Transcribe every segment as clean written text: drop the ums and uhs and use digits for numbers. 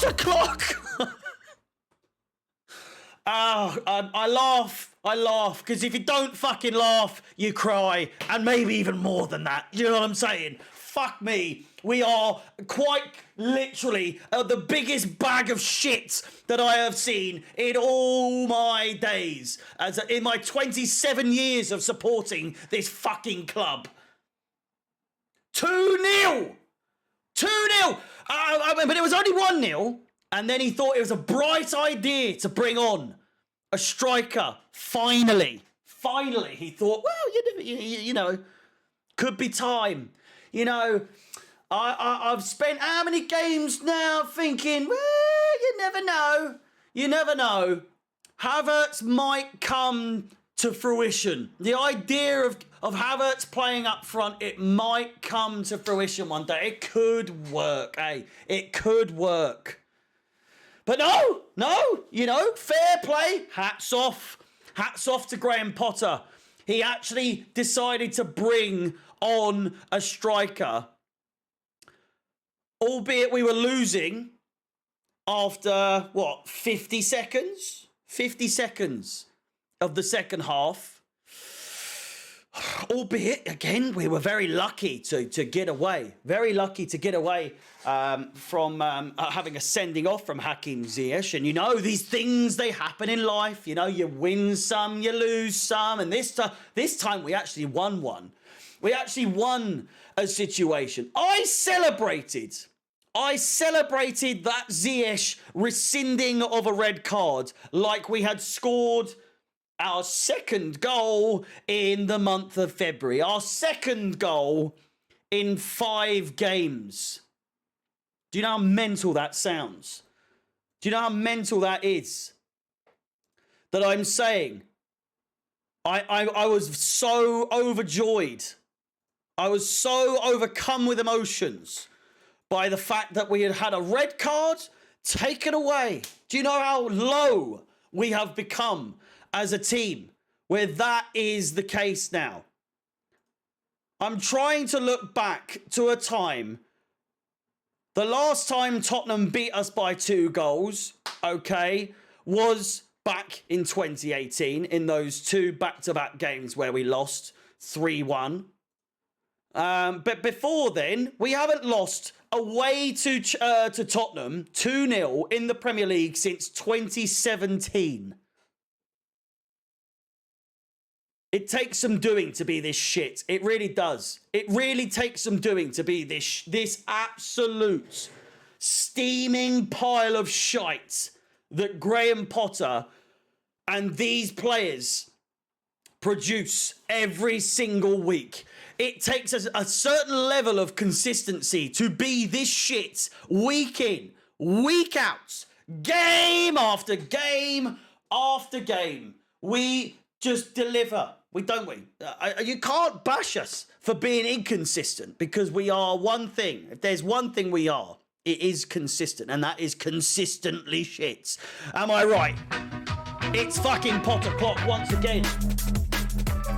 Potterclock! I laugh, because if you don't fucking laugh, you cry, and maybe even more than that. You know what I'm saying? Fuck me. We are quite literally the biggest bag of shit that I have seen in all my days, in my 27 years of supporting this fucking club. 2-0! 2-0! But it was only 1-0, and then he thought it was a bright idea to bring on a striker. Finally, he thought, well, you know, could be time. You know, I've spent how many games now thinking, well, you never know. You never know. Havertz might come to fruition. The idea of Havertz playing up front, it might come to fruition one day. It could work, eh? It could work. But no, you know, fair play. Hats off to Graham Potter. He actually decided to bring on a striker, albeit we were losing after, 50 seconds? 50 seconds of the second half. Albeit, again, we were very lucky to get away. Very lucky to get away from having a sending off from Hakim Ziyech. And, you know, these things, they happen in life. You know, you win some, you lose some. And this time we actually won one. We actually won a situation. I celebrated that Ziyech rescinding of a red card like we had scored our second goal in the month of February. Our second goal in 5 games. Do you know how mental that sounds? Do you know how mental that is? That I'm saying, I was so overjoyed. I was so overcome with emotions by the fact that we had had a red card taken away. Do you know how low we have become as a team where that is the case now? I'm trying to look back to a time. The last time Tottenham beat us by 2 goals, okay, was back in 2018 in those 2 back-to-back games where we lost 3-1. But before then, we haven't lost away to Tottenham 2-0 in the Premier League since 2017. It takes some doing to be this shit. It really does. It really takes some doing to be this absolute steaming pile of shite that Graham Potter and these players produce every single week. It takes a certain level of consistency to be this shit week in, week out, game after game after game. We just deliver. Don't we? You can't bash us for being inconsistent, because we are one thing. If there's one thing we are, it is consistent, and that is consistently shit. Am I right? It's fucking Potter clock once again.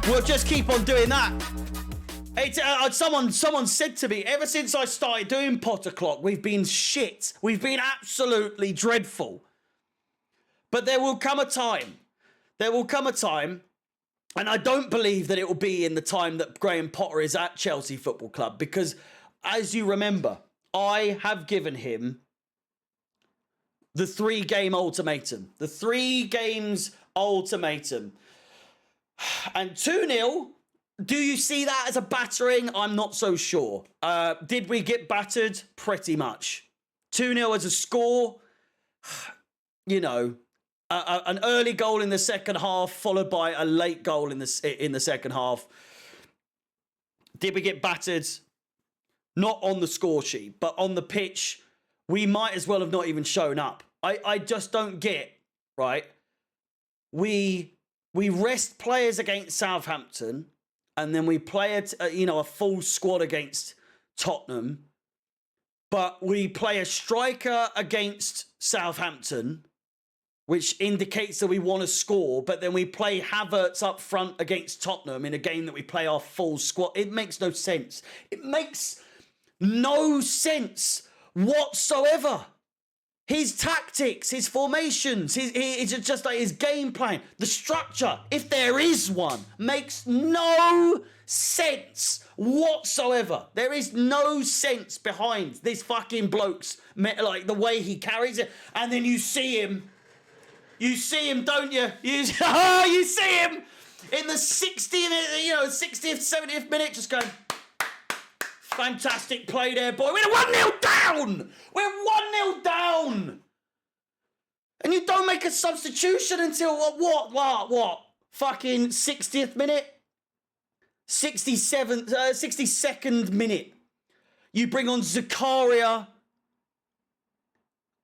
We'll just keep on doing that. Someone said to me, ever since I started doing Potter clock, we've been shit. We've been absolutely dreadful. But there will come a time. There will come a time. And I don't believe that it will be in the time that Graham Potter is at Chelsea Football Club, because, as you remember, I have given him the 3-game ultimatum. The 3 games ultimatum. And 2-0, do you see that as a battering? I'm not so sure. Did we get battered? Pretty much. 2-0 as a score, you know. An early goal in the second half, followed by a late goal in the second half. Did we get battered? Not on the score sheet, but on the pitch, we might as well have not even shown up. I just don't get, right? We rest players against Southampton, and then we play a full squad against Tottenham, but we play a striker against Southampton, which indicates that we want to score, but then we play Havertz up front against Tottenham in a game that we play our full squad. It makes no sense. It makes no sense whatsoever. His tactics, his formations, it's just like his game plan, the structure, if there is one, makes no sense whatsoever. There is no sense behind this fucking bloke's, like, the way he carries it. And then you see him, don't you? You see him in the 60th, 70th minute, just going, fantastic play there, boy. We're 1-0 down. We're 1-0 down. And you don't make a substitution until what? Fucking 60th minute? 62nd minute. You bring on Zakaria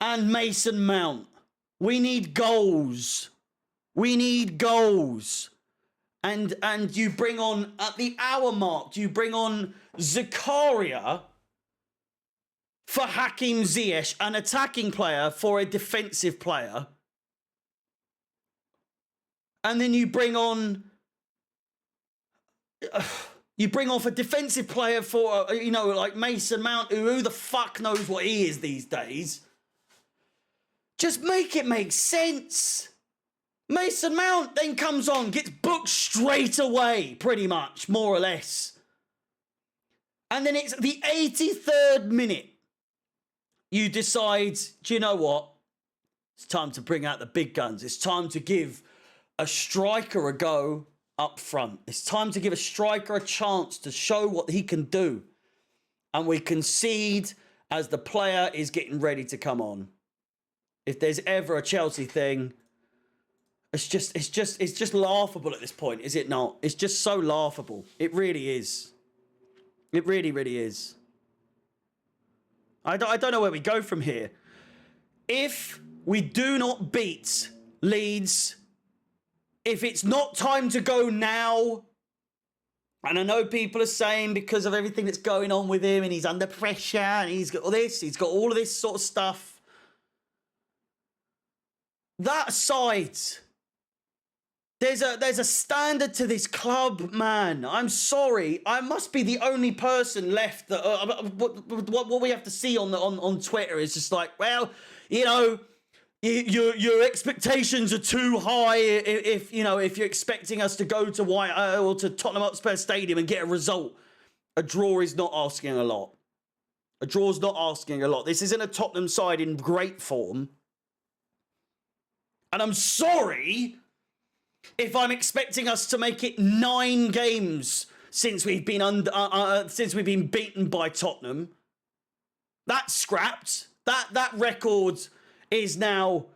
and Mason Mount. We need goals. We need goals. And you bring on, at the hour mark, you bring on Zakaria for Hakim Ziyech, an attacking player for a defensive player. And then you bring on for defensive player for, like Mason Mount, who the fuck knows what he is these days. Just make it make sense. Mason Mount then comes on, gets booked straight away, pretty much, more or less. And then it's the 83rd minute. You decide, do you know what? It's time to bring out the big guns. It's time to give a striker a go up front. It's time to give a striker a chance to show what he can do. And we concede as the player is getting ready to come on. If there's ever a Chelsea thing, it's just laughable at this point, is it not? It's just so laughable. It really is. It really, really is. I don't know where we go from here. If we do not beat Leeds, if it's not time to go now, and I know people are saying because of everything that's going on with him and he's under pressure and he's got all of this sort of stuff. That aside, there's a standard to this club, man. I'm sorry. I must be the only person left that what we have to see on Twitter is just like, well, your expectations are too high if you're expecting us to go to or to Tottenham Hotspur Stadium and get a result. A draw is not asking a lot. A draw's not asking a lot. This isn't a Tottenham side in great form. And I'm sorry if I'm expecting us to make it 9 games since we've been beaten by Tottenham. That's scrapped. That record is now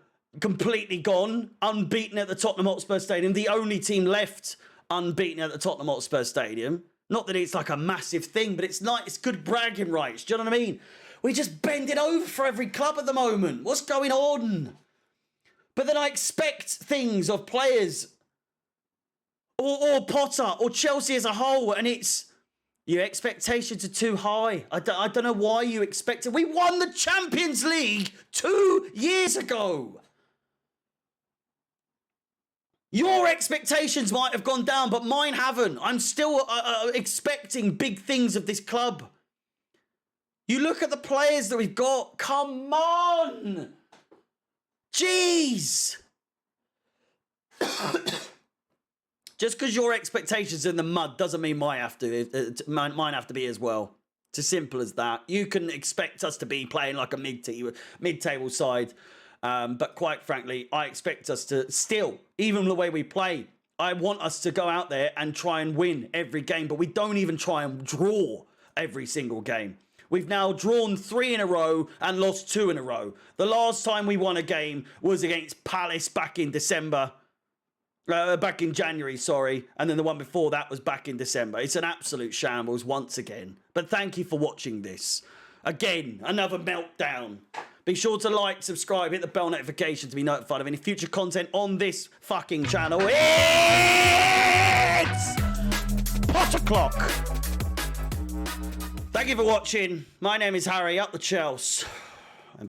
completely gone. Unbeaten at the Tottenham Hotspur Stadium. The only team left unbeaten at the Tottenham Hotspur Stadium. Not that it's like a massive thing, but it's good bragging rights. Do you know what I mean? We're just bending over for every club at the moment. What's going on? But then I expect things of players or Potter or Chelsea as a whole, and it's your expectations are too high. I don't know why you expect it. We won the Champions League 2 years ago. Your expectations might have gone down, but mine haven't. I'm still expecting big things of this club. You look at the players that we've got. Come on. Jeez. Just because your expectations are in the mud doesn't mean mine have to be as well. It's as simple as that. You can expect us to be playing like a mid-table side. But quite frankly, I expect us to still, even the way we play, I want us to go out there and try and win every game. But we don't even try and draw every single game. We've now drawn 3 in a row and lost 2 in a row. The last time we won a game was against Palace back in January, sorry. And then the one before that was back in December. It's an absolute shambles once again. But thank you for watching this. Again, another meltdown. Be sure to like, subscribe, hit the bell notification to be notified of any future content on this fucking channel. It's Potter Clock. Thank you for watching. My name is Harry, up the Chelsea.